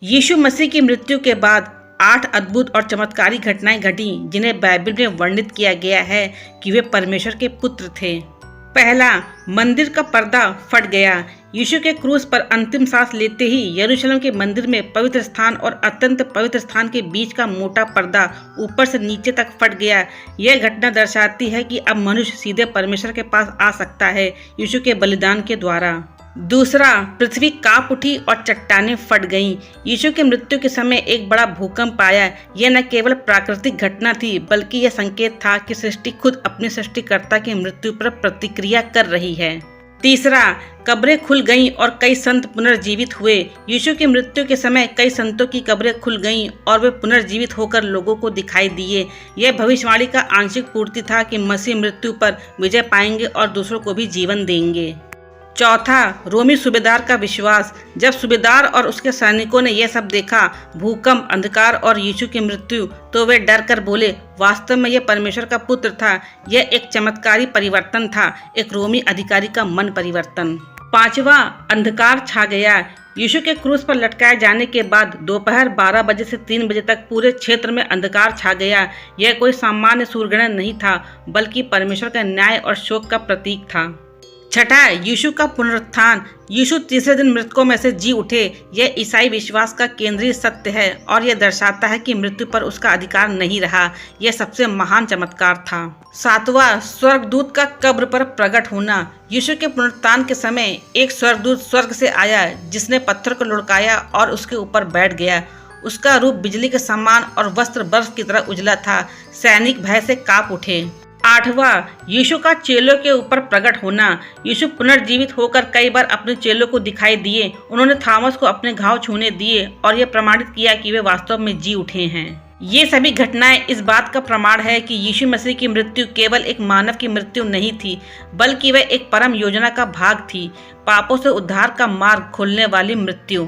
यीशु मसीह की मृत्यु के बाद 8 अद्भुत और चमत्कारी घटनाएं घटी जिन्हें बाइबल में वर्णित किया गया है कि वे परमेश्वर के पुत्र थे। पहला, मंदिर का पर्दा फट गया। यीशु के क्रूस पर अंतिम सांस लेते ही यरूशलेम के मंदिर में पवित्र स्थान और अत्यंत पवित्र स्थान के बीच का मोटा पर्दा ऊपर से नीचे तक फट गया। यह घटना दर्शाती है कि अब मनुष्य सीधे परमेश्वर के पास आ सकता है यीशु के बलिदान के द्वारा। दूसरा, पृथ्वी कांप उठी और चट्टानें फट गईं। यीशु की मृत्यु के समय एक बड़ा भूकंप आया। यह न केवल प्राकृतिक घटना थी बल्कि यह संकेत था कि सृष्टि खुद अपने सृष्टिकर्ता की मृत्यु पर प्रतिक्रिया कर रही है। तीसरा, कब्रें खुल गईं और कई संत पुनर्जीवित हुए। यीशु की मृत्यु के समय कई संतों की कब्रें खुल गईं और वे पुनर्जीवित होकर लोगों को दिखाई दिए। यह भविष्यवाणी का आंशिक पूर्ति था कि मसीह मृत्यु पर विजय पाएंगे और दूसरों को भी जीवन देंगे। चौथा, रोमी सूबेदार का विश्वास। जब सूबेदार और उसके सैनिकों ने यह सब देखा, भूकंप, अंधकार और यीशु की मृत्यु, तो वे डर कर बोले, वास्तव में यह परमेश्वर का पुत्र था। यह एक चमत्कारी परिवर्तन था, एक रोमी अधिकारी का मन परिवर्तन। पांचवा, अंधकार छा गया। यीशु के क्रूस पर लटकाए जाने के बाद दोपहर 12 बजे से 3 बजे तक पूरे क्षेत्र में अंधकार छा गया। यह कोई सामान्य सूर्यग्रहण नहीं था बल्कि परमेश्वर का न्याय और शोक का प्रतीक था। छठा, यीशु का पुनरुत्थान। यीशु तीसरे दिन मृतकों में से जी उठे। यह ईसाई विश्वास का केंद्रीय सत्य है और यह दर्शाता है कि मृत्यु पर उसका अधिकार नहीं रहा। यह सबसे महान चमत्कार था। सातवां, स्वर्गदूत का कब्र पर प्रकट होना। यीशु के पुनरुत्थान के समय एक स्वर्गदूत स्वर्ग से आया जिसने पत्थर को लुढ़काया और उसके ऊपर बैठ गया। उसका रूप बिजली के समान और वस्त्र बर्फ की तरह उजला था। सैनिक भय से कांप उठे। आठवां, यीशु का चेलों के ऊपर प्रकट होना। यीशु पुनर्जीवित होकर कई बार अपने चेलों को दिखाई दिए। उन्होंने थॉमस को अपने घाव छूने दिए और यह प्रमाणित किया कि वे वास्तव में जी उठे हैं। ये सभी घटनाएं इस बात का प्रमाण है कि यीशु मसीह की मृत्यु केवल एक मानव की मृत्यु नहीं थी बल्कि वह एक परम योजना का भाग थी, पापों से उद्धार का मार्ग खोलने वाली मृत्यु।